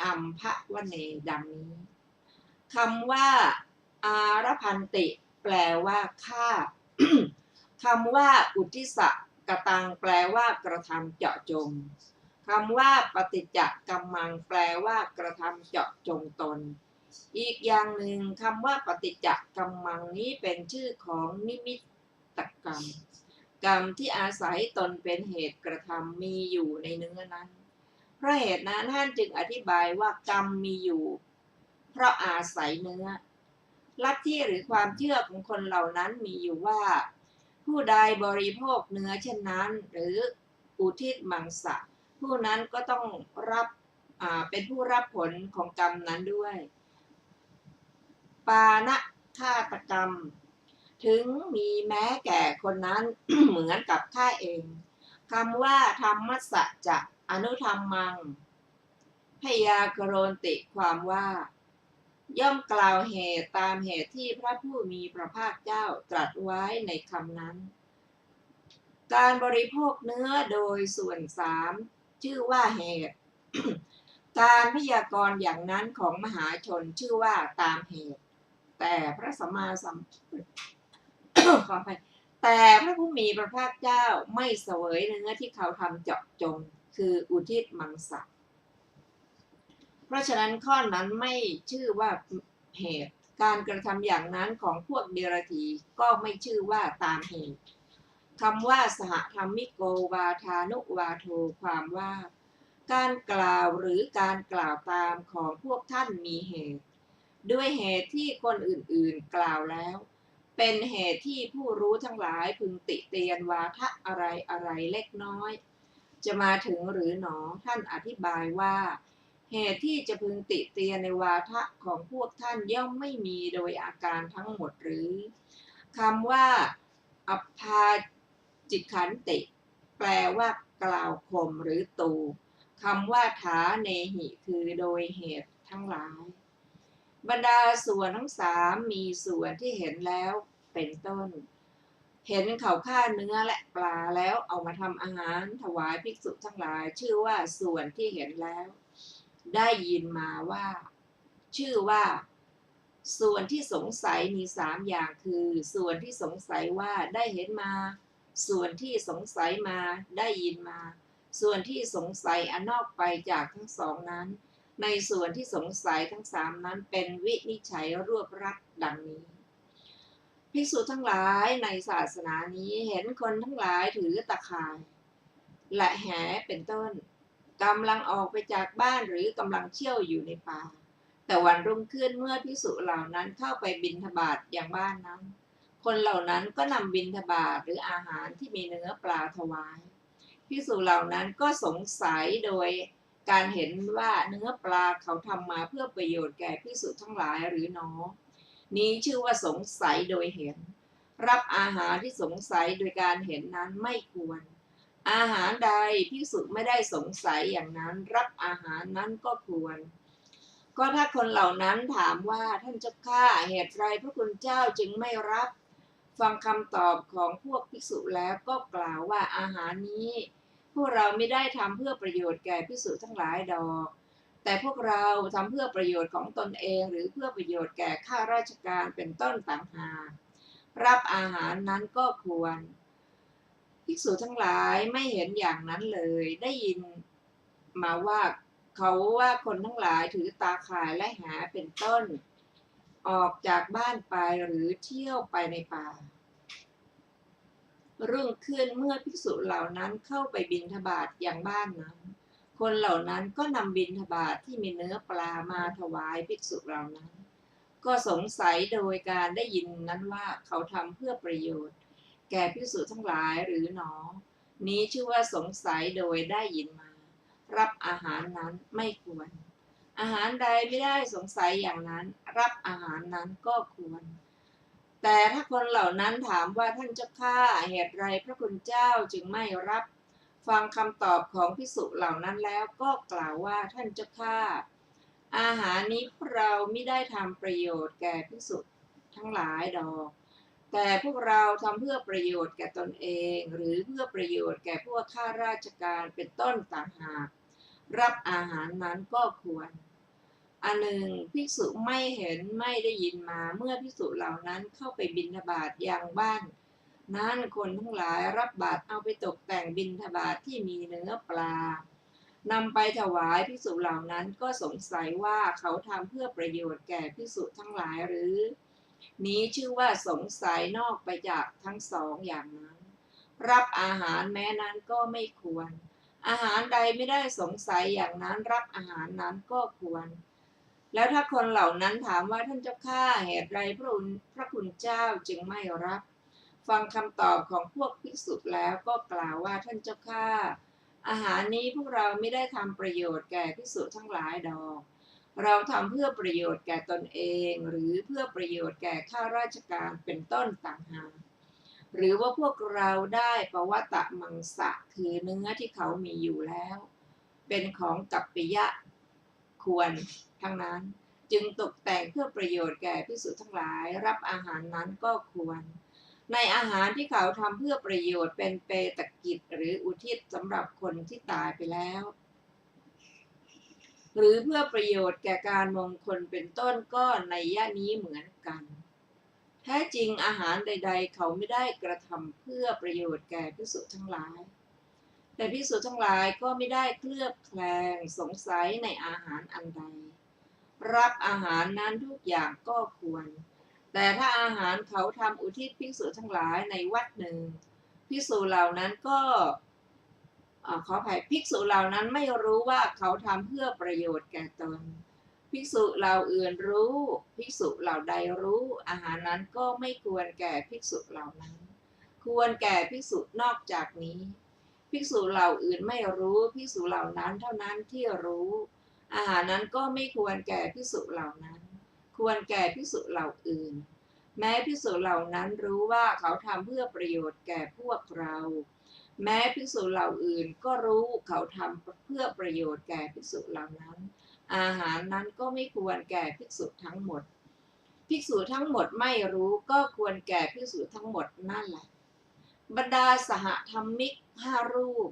อัมภวเนดังนี้คำว่าอารพันติแปลว่าฆ่า คำว่าอุทิสะกตังแปลว่ากระทำเจาะจงคำว่าปฏิจจกัมมังแปลว่ากระทำเจาะจงตนอีกอย่างหนึ่งคำว่าปฏิจจกัมมังนี้เป็นชื่อของนิมิตกรรมกรรมที่อาศัยตนเป็นเหตุกระทำมีอยู่ในเนื้อนั้นเพราะเหตุนั้นท่านจึงอธิบายว่ากรรมมีอยู่เพราะอาศัยเนื้อลัทธิหรือความเชื่อของคนเหล่านั้นมีอยู่ว่าผู้ใดบริโภคเนื้อเช่นนั้นหรืออุทิศมังสะผู้นั้นก็ต้องรับเป็นผู้รับผลของกรรมนั้นด้วยปาณฆาตกรรมถึงมีแม้แก่คนนั้น เหมือนกับฆ่าเองคำว่าธรรมสัจจะอนุธรรมังพยากโรนติความว่าย่อมกล่าวเหตุตามเหตุที่พระผู้มีพระภาคเจ้าตรัสไว้ในคำนั้นการบริโภคเนื้อโดยส่วนสามชื่อว่าเหตุ การพยากรณ์อย่างนั้นของมหาชนชื่อว่าตามเหตุแต่พระสัมมาสัมพุทธ ขออภัยแต่พระผู้มีพระภาคเจ้าไม่เสวยเนื้อที่เขาทำเจาะจงคืออุทิศมังสะเพราะฉะนั้นข้อนั้นไม่ชื่อว่าเหตุการกระทำอย่างนั้นของพวกเดรัจฉีก็ไม่ชื่อว่าตามเหตุคำว่าสหธรรมิโกวาทานุวาโทความว่าการกล่าวหรือการกล่าวตามของพวกท่านมีเหตุด้วยเหตุที่คนอื่นๆกล่าวแล้วเป็นเหตุที่ผู้รู้ทั้งหลายพึงติเตียนวาทะอะไรเล็กน้อยจะมาถึงหรือหนอท่านอธิบายว่าเหตุที่จะพึงติเตียนในวาทะของพวกท่านย่อมไม่มีโดยอาการทั้งหมดหรือคำว่าอัปพาจิขันติแปลว่ากล่าวข่มหรือตูคำว่าถาเนหิคือโดยเหตุทั้งหลายบรรดาส่วนทั้งสามมีส่วนที่เห็นแล้วเป็นต้นเห็นเขาฆ่าเนื้อและปลาแล้วเอามาทำอาหารถวายภิกษุทั้งหลายชื่อว่าส่วนที่เห็นแล้วได้ยินมาว่าชื่อว่าส่วนที่สงสัยมี3 อย่างคือส่วนที่สงสัยว่าได้เห็นมาส่วนที่สงสัยมาได้ยินมาส่วนที่สงสัยอันนอกไปจากทั้งสองนั้นในส่วนที่สงสัยทั้ง3นั้นเป็นวินิจฉัยรวบรัดดังนี้ภิกษุทั้งหลายในศาสนานี้เห็นคนทั้งหลายถือตะข่ายและแหเป็นต้นกำลังออกไปจากบ้านหรือกำลังเที่ยวอยู่ในป่าแต่วันรุ่งขึ้นเมื่อภิกษุเหล่านั้นเข้าไปบิณฑบาตอย่างบ้านนั้นคนเหล่านั้นก็นำบิณฑบาตหรืออาหารที่มีเนื้อปลาถวายภิกษุเหล่านั้นก็สงสัยโดยการเห็นว่าเนื้อปลาเขาทำมาเพื่อประโยชน์แก่ภิกษุทั้งหลายหรือหนอนี้ชื่อว่าสงสัยโดยเห็นรับอาหารที่สงสัยโดยการเห็นนั้นไม่ควรอาหารใดภิกษุไม่ได้สงสัยอย่างนั้นรับอาหารนั้นก็ควรก็ถ้าคนเหล่านั้นถามว่าท่านเจ้าข้าเหตุไรพระคุณเจ้าจึงไม่รับฟังคำตอบของพวกภิกษุแล้วก็กล่าวว่าอาหารนี้พวกเราไม่ได้ทำเพื่อประโยชน์แก่ภิกษุทั้งหลายดอกแต่พวกเราทำเพื่อประโยชน์ของตนเองหรือเพื่อประโยชน์แก่ข้าราชการเป็นต้นต่างหากรับอาหารนั้นก็ควรภิกษุทั้งหลายไม่เห็นอย่างนั้นเลยได้ยินมาว่าเขาว่าคนทั้งหลายถือตาข่ายและหาเป็นต้น ออกจากบ้านไปหรือเที่ยวไปในป่ารุ่งขึ้นเมื่อภิกษุเหล่านั้นเข้าไปบิณฑบาตอย่างบ้านนั้นคนเหล่านั้นก็นำบิณฑบาตที่มีเนื้อปลามาถวายภิกษุเหล่านั้นก็สงสัยโดยการได้ยินนั้นว่าเขาทำเพื่อประโยชน์แก่ภิกษุทั้งหลายหรือหนอนี้ชื่อว่าสงสัยโดยได้ยินมารับอาหารนั้นไม่ควรอาหารใดไม่ได้สงสัยอย่างนั้นรับอาหารนั้นก็ควรแต่ถ้าคนเหล่านั้นถามว่าท่านเจ้าข้าเหตุไรพระคุณเจ้าจึงไม่รับฟังคำตอบของภิกษุเหล่านั้นแล้วก็กล่าวว่าท่านเจ้าข้าอาหารนี้พวกเราไม่ได้ทำประโยชน์แก่ภิกษุทั้งหลายดอกแต่พวกเราทำเพื่อประโยชน์แก่ตนเองหรือเพื่อประโยชน์แก่พวกข้าราชการเป็นต้นต่างหากรับอาหารนั้นก็ควรอันหนึ่งภิกษุไม่เห็นไม่ได้ยินมาเมื่อภิกษุเหล่านั้นเข้าไปบิณฑบาตยังบ้านนั้นคนทั้งหลายรับบาตรเอาไปตกแต่งบิณฑบาตที่มีเนื้อปลานำไปถวายภิกษุเหล่านั้นก็สงสัยว่าเขาทำเพื่อประโยชน์แก่ภิกษุทั้งหลายหรือนี้ชื่อว่าสงสัยนอกไปจากทั้งสองอย่างนั้นรับอาหารแม้นั้นก็ไม่ควรอาหารใดไม่ได้สงสัยอย่างนั้นรับอาหารนั้นก็ควรแล้วถ้าคนเหล่านั้นถามว่าท่านเจ้าข้าเหตุไรพระคุณเจ้าจึงไม่รับฟังคำตอบของพวกภิกษุแล้วก็กล่าวว่าท่านเจ้าข้าอาหารนี้พวกเราไม่ได้ทำประโยชน์แก่ภิกษุทั้งหลายดอกเราทำเพื่อประโยชน์แก่ตนเองหรือเพื่อประโยชน์แก่ข้าราชการเป็นต้นต่างหากหรือว่าพวกเราได้ปวัตตมังสะคือเนื้อที่เขามีอยู่แล้วเป็นของกัปปิยะควรทั้งนั้นจึงตกแต่งเพื่อประโยชน์แก่ภิกษุทั้งหลายรับอาหารนั้นก็ควรในอาหารที่เขาทำเพื่อประโยชน์เป็นเปตกิจหรืออุทิศสำหรับคนที่ตายไปแล้วหรือเพื่อประโยชน์แก่การมงคลเป็นต้นก็นัยยะนี้เหมือนกันแท้จริงอาหารใดๆเขาไม่ได้กระทำเพื่อประโยชน์แก่ภิกษุทั้งหลายแต่ภิกษุทั้งหลายก็ไม่ได้เคลือบแคลงสงสัยในอาหารอันใดรับอาหารนั้นทุกอย่างก็ควรแต่ถ้าอาหารเขาทำอุทิศภิกษุทั้งหลายในวัดหนึ่งภิกษุเหล่านั้นก็ขออภัยภิกษุเหล่านั้นไม่รู้ว่าเขาทำเพื่อประโยชน์แก่ตนภิกษุเหล่าอื่นรู้ภิกษุเหล่าใดรู้อาหารนั้นก็ไม่ควรแก่ภิกษุเหล่านั้นควรแก่ภิกษุนอกจากนี้ภิกษุเหล่าอื่นไม่รู้ภิกษุเหล่านั้นเท่านั้นที่รู้อาหารนั้นก็ไม่ควรแก่ภิกษุเหล่านั้นควรแก่ภิกษุเหล่าอื่นแม้ภิกษุเหล่านั้นรู้ว่าเขาทำเพื่อประโยชน์แก่พวกเราแม้ภิกษุเหล่าอื่นก็รู้เขาทำเพื่อประโยชน์แก่ภิกษุเหล่านั้นอาหารนั้นก็ไม่ควรแก่ภิกษุทั้งหมดภิกษุทั้งหมดไม่รู้ก็ควรแก่ภิกษุทั้งหมดนั่นแหละบรรดาสหธรรมิก5 รูป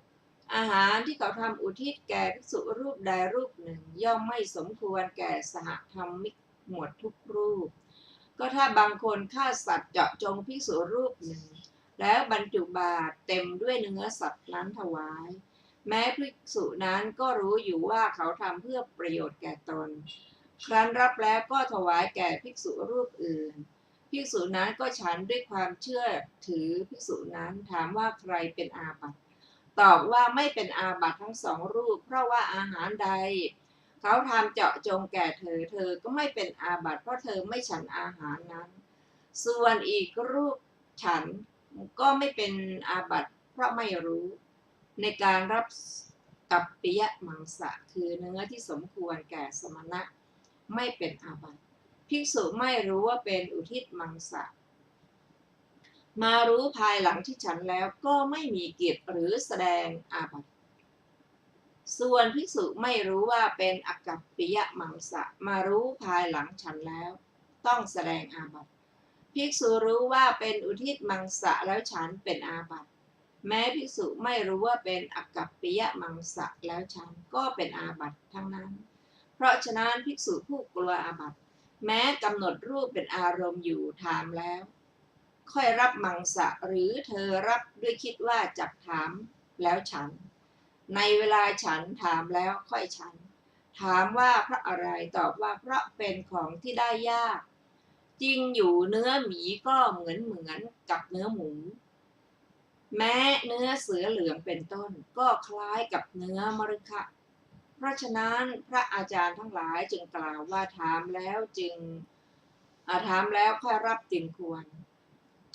อาหารที่เขาทำอุทิศแก่ภิกษุรูปใดรูปหนึ่งย่อมไม่สมควรแก่สหธรรมิกหมดทุกรูปก็ถ้าบางคนฆ่าสัตว์เจาะจงภิกษุรูปหนึ่งแล้วบรรจุบาตรเต็มด้วยเนื้อสัตว์นั้นถวายแม้ภิกษุนั้นก็รู้อยู่ว่าเขาทำเพื่อประโยชน์แก่ตนครั้นรับแล้วก็ถวายแก่ภิกษุรูปอื่นภิกษุนั้นก็ฉันด้วยความเชื่อถือภิกษุนั้นถามว่าใครเป็นอาบัติตอบว่าไม่เป็นอาบัติทั้ง2 รูปเพราะว่าอาหารใดเขาทำเจาะจงแก่เธอเธอก็ไม่เป็นอาบัติเพราะเธอไม่ฉันอาหารนั้นส่วนอีกรูปฉันก็ไม่เป็นอาบัติเพราะไม่รู้ในการรับกัปปิยมังสะคือเนื้อที่สมควรแก่สมณะไม่เป็นอาบัติภิกษุไม่รู้ว่าเป็นอุทิศมังสะมารู้ภายหลังที่ฉันแล้วก็ไม่มีกิจหรือแสดงอาบัติส่วนภิกษุไม่รู้ว่าเป็นอกัปปิยมังสะมารู้ภายหลังฉันแล้วต้องแสดงอาบัติภิกษุรู้ว่าเป็นอุทิศมังสะแล้วฉันเป็นอาบัติแม้ภิกษุไม่รู้ว่าเป็นอกัปปิยมังสะแล้วฉันก็เป็นอาบัติทั้งนั้นเพราะฉะนั้นภิกษุผู้กลัวอาบัติแม้กำหนดรูปเป็นอารมณ์อยู่ถามแล้วค่อยรับมังสะหรือเธอรับด้วยคิดว่าจักถามแล้วฉันในเวลาฉันถามแล้วค่อยฉันถามว่าเพราะอะไรตอบว่าเพราะเป็นของที่ได้ยาก จริงอยู่เนื้อหมีก็เหมือนกับเนื้อหมู แม้เนื้อเสือเหลืองเป็นต้นก็คล้ายกับเนื้อมฤคะ เพราะฉะนั้นพระอาจารย์ทั้งหลายจึงกล่าวว่าถามแล้วค่อยรับจึงควร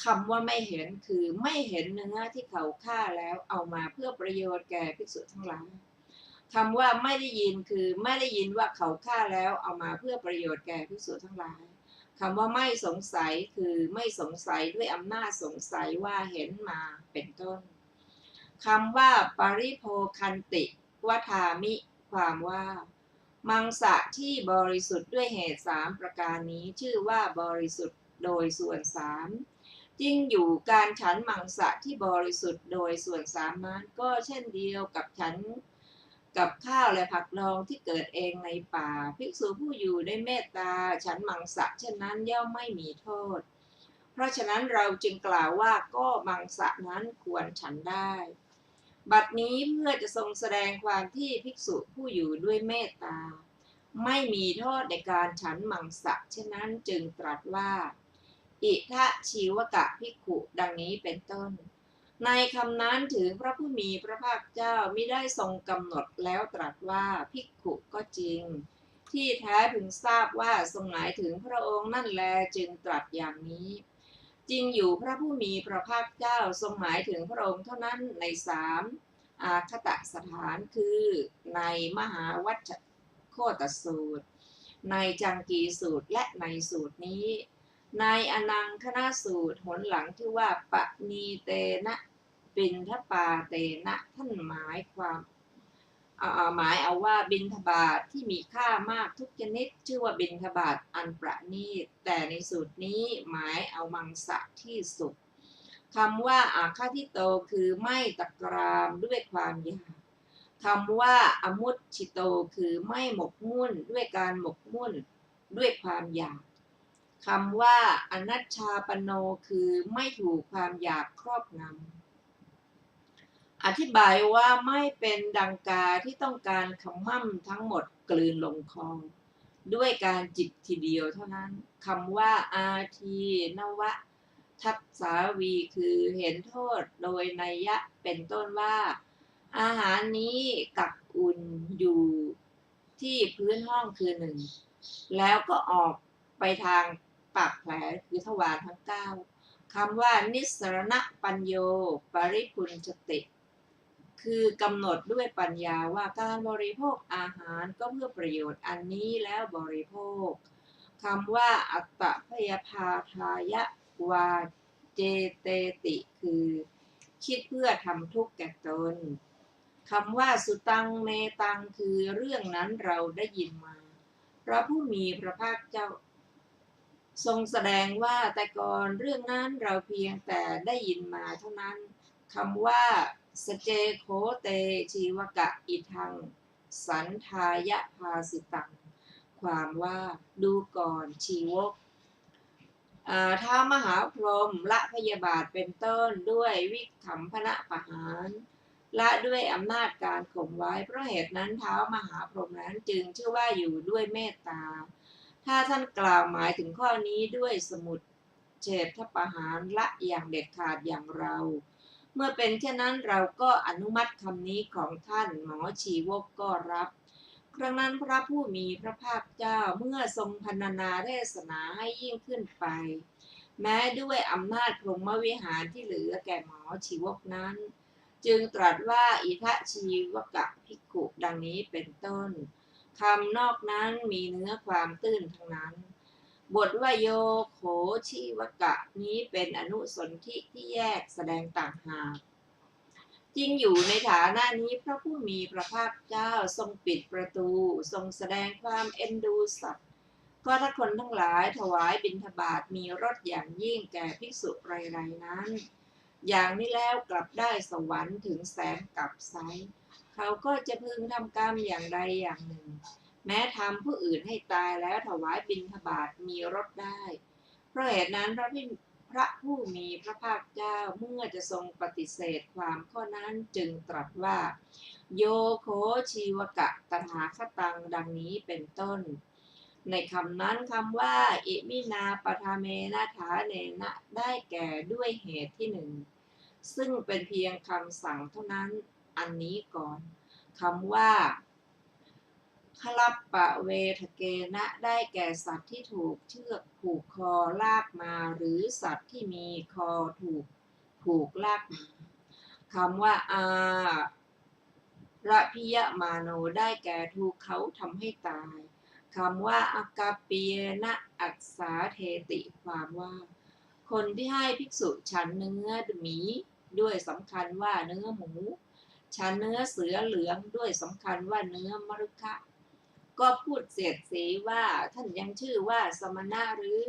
คำว่าไม่เห็นคือไม่เห็นเนื้อที่เขาฆ่าแล้วเอามาเพื่อประโยชน์แก่ภิกษุทั้งหลายคำว่าไม่ได้ยินคือไม่ได้ยินว่าเขาฆ่าแล้วเอามาเพื่อประโยชน์แก่ภิกษุทั้งหลายคำว่าไม่สงสัยคือไม่สงสัยด้วยอำนาจสงสัยว่าเห็นมาเป็นต้นคำว่าปริโภคันติวทามิความว่ามังสะที่บริสุทธิ์ด้วยเหตุ3ประการนี้ชื่อว่าบริสุทธิ์โดยส่วน3จริงอยู่การฉันมังสะที่บริสุทธิ์โดยส่วน3นั้นก็เช่นเดียวกับฉันกับข้าวและผักดองที่เกิดเองในป่าภิกษุผู้อยู่ในเมตตาฉันมังสะเช่นนั้นย่อมไม่มีโทษเพราะฉะนั้นเราจึงกล่าวว่าก็มังสะนั้นควรฉันได้บัดนี้เพื่อจะทรงแสดงความที่ภิกษุผู้อยู่ด้วยเมตตาไม่มีโทษในการฉันมังสะเช่นนั้นจึงตรัสว่าอิทะชีวกะภิกขุดังนี้เป็นต้นในคำนั้นถือพระผู้มีพระภาคเจ้ามิได้ทรงกำหนดแล้วตรัสว่าภิกขุก็จริงที่แท้พึงทราบว่าทรงหมายถึงพระองค์นั่นแลจึงตรัสอย่างนี้จริงอยู่พระผู้มีพระภาคเจ้าทรงหมายถึงพระองค์เท่านั้นใน3อาคตสถานคือในมหาวัชโคตสูตรในจังกีสูตรและในสูตรนี้ในอนังคณสูตรหนหลังที่ว่าปะนีเตนะบิณฑปาเตนะท่านหมายเอาว่าบิณฑบาตที่มีค่ามากทุกชนิดชื่อว่าบิณฑบาตอันประณีตแต่ในสูตรนี้หมายเอามังสะที่สุดคำว่าอาคาทิโตคือไม่ตะกรามด้วยความอยากคำว่าอมุตชิโตคือไม่หมกมุ่นด้วยการหมกมุ่นด้วยความอยากคำว่าอนัชชาปโนคือไม่ถูกความอยากครอบงำอธิบายว่าไม่เป็นดังกาที่ต้องการขมั่มทั้งหมดกลืนลงคอด้วยการจิบทีเดียวเท่านั้นคำว่าอาทีนวะทัศสาวีคือเห็นโทษโดยนัยยะเป็นต้นว่าอาหารนี้กักอุ่นอยู่ที่พื้นห้องคือหนึ่งแล้วก็ออกไปทางปากแผลคือทวารทั้ง9คำว่านิสรณปัญโยปริพุนจติคือกำหนดด้วยปัญญาว่าการบริโภคอาหารก็เพื่อประโยชน์อันนี้แล้วบริโภคคำว่าอัตตพยาพาทายะวาเจเตติคือคิดเพื่อทำทุกข์แก่ตนคำว่าสุตังเมตังคือเรื่องนั้นเราได้ยินมาพระผู้มีพระภาคเจ้าทรงแสดงว่าแต่ก่อนเรื่องนั้นเราเพียงแต่ได้ยินมาเท่านั้นคำว่าสเจโคเตชีวกะอิทังสันทายะภาสิตังความว่าดูก่อนชีวกท้ามหาพรหมละพยาบาทเป็นต้นด้วยวิคัมพนะปหารละด้วยอำนาจการข่มไว้เพราะเหตุนั้นท้าวมหาพรหมนั้นจึงชื่อว่าอยู่ด้วยเมตตาถ้าท่านกล่าวหมายถึงข้อนี้ด้วยสมุดเฉทปหารละอย่างเด็ดขาดอย่างเราเมื่อเป็นเช่นนั้นเราก็อนุมัติคำนี้ของท่านหมอชีวกก็รับครั้งนั้นพระผู้มีพระภาคเจ้าเมื่อทรงพรรณนาเทศนาให้ยิ่งขึ้นไปแม้ด้วยอำนาจพรหมวิหารที่เหลือแก่หมอชีวกนั้นจึงตรัสว่าอิทะชีวกะภิกขุดังนี้เป็นต้นคำนอกนั้นมีเนื้อความตื้นทั้งนั้นบทว่าโยโขชีวกะนี้เป็นอนุสนธิที่แยกแสดงต่างหากจริงอยู่ในฐานะนี้พระผู้มีพระภาคเจ้าทรงปิดประตูทรงแสดงความเอ็นดูสัตว์ก็ถ้าคนทั้งหลายถวายบิณฑบาตมีรสอย่างยิ่งแก่ภิกษุไรๆนั้นอย่างนี้แล้วกลับได้สวรรค์ถึงแสนกับไซเขาก็จะพึงทำกรรมอย่างใดอย่างหนึ่งแม้ทำผู้อื่นให้ตายแล้วถวายบิณฑบาตมีรสได้เพราะเหตุนั้นพระผู้มีพระภาคเจ้าเมื่อจะทรงปฏิเสธความข้อนั้นจึงตรัสว่าโยโคชีวกะตถาคตังดังนี้เป็นต้น ในคำนั้นคำว่าอิมินาปทาเมนะถาเนนะได้แก่ด้วยเหตุที่หนึ่งซึ่งเป็นเพียงคำสั่งเท่านั้นอันนี้ก่อนคำว่าคลับปะเวทเกนะได้แก่สัตว์ที่ถูกเชือกผูกคอลากมาหรือสัตว์ที่มีคอถูกผูกลากมาคำว่าอาระพิยมาโนได้แก่ถูกเขาทำให้ตายคำว่าอากาเปียนะอัสสาเทติความว่าคนที่ให้ภิกษุฉันเนื้อหมีด้วยสำคัญว่าเนื้อหมูฉันเนื้อเสือเหลืองด้วยสำคัญว่าเนื้อมรุคะ ก็พูดเสียดสีว่าท่านยังชื่อว่าสมณะหรือ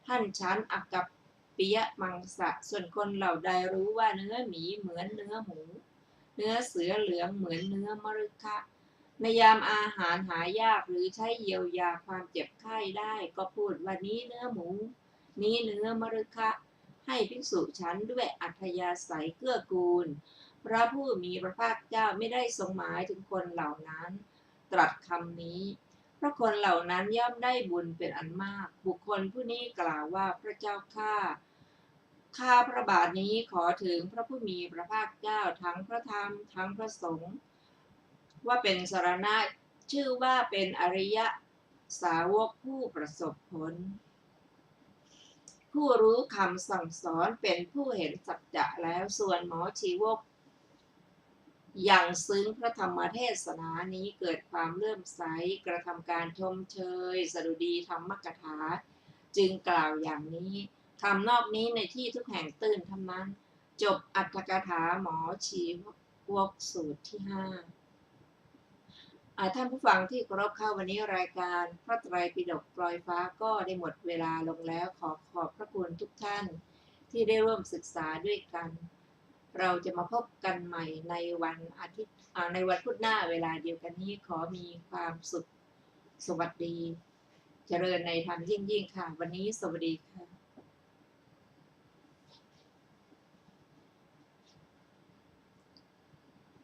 ท่านฉันอักกัปปิยมังสะส่วนคนเหล่าใดรู้ว่าเนื้อหมีเหมือนเนื้อหมูเนื้อเสือเหลืองเหมือนเนื้อมฤคะในยามอาหารหายากหรือใช้เยียวยาความเจ็บไข้ได้ก็พูดว่านี้เนื้อหมูนี้เนื้อมฤคะให้ภิกษุฉันด้วยอัธยาศัยเกื้อกูลพระผู้มีพระภาคเจ้าไม่ได้ทรงหมายถึงคนเหล่านั้นตรัสคำนี้เพราะคนเหล่านั้นย่อมได้บุญเป็นอันมากบุคคลผู้นี้กล่าวว่าพระเจ้าข้าพระบาทนี้ขอถึงพระผู้มีพระภาคเจ้าทั้งพระธรรมทั้งพระสงฆ์ว่าเป็นสรณะชื่อว่าเป็นอริยสาวกผู้ประสบผลผู้รู้คำสั่งสอนเป็นผู้เห็นสัจจะแล้วส่วนหมอชีวกอย่างซึ้งพระธรรมเทศนานี้เกิดความเลื่อมใสกระทำการชมเชยสดุดีธรรมกถาจึงกล่าวอย่างนี้คำนอกนี้ในที่ทุกแห่งตื้นทั้งนั้นจบอรรถกถาหมอชีวกสูตรที่ห้าท่านผู้ฟังที่เคารพค่ะวันนี้รายการพระไตรปิฎกปลอยฟ้าก็ได้หมดเวลาลงแล้วขอบพระคุณทุกท่านที่ได้ร่วมศึกษาด้วยกันเราจะมาพบกันใหม่ในวันอาทิตย์ในวันพุธหน้าเวลาเดียวกันนี้ขอมีความสุขสวัสดีเจริญในธรรมยิ่งค่ะวันนี้สวัสดีค่ะ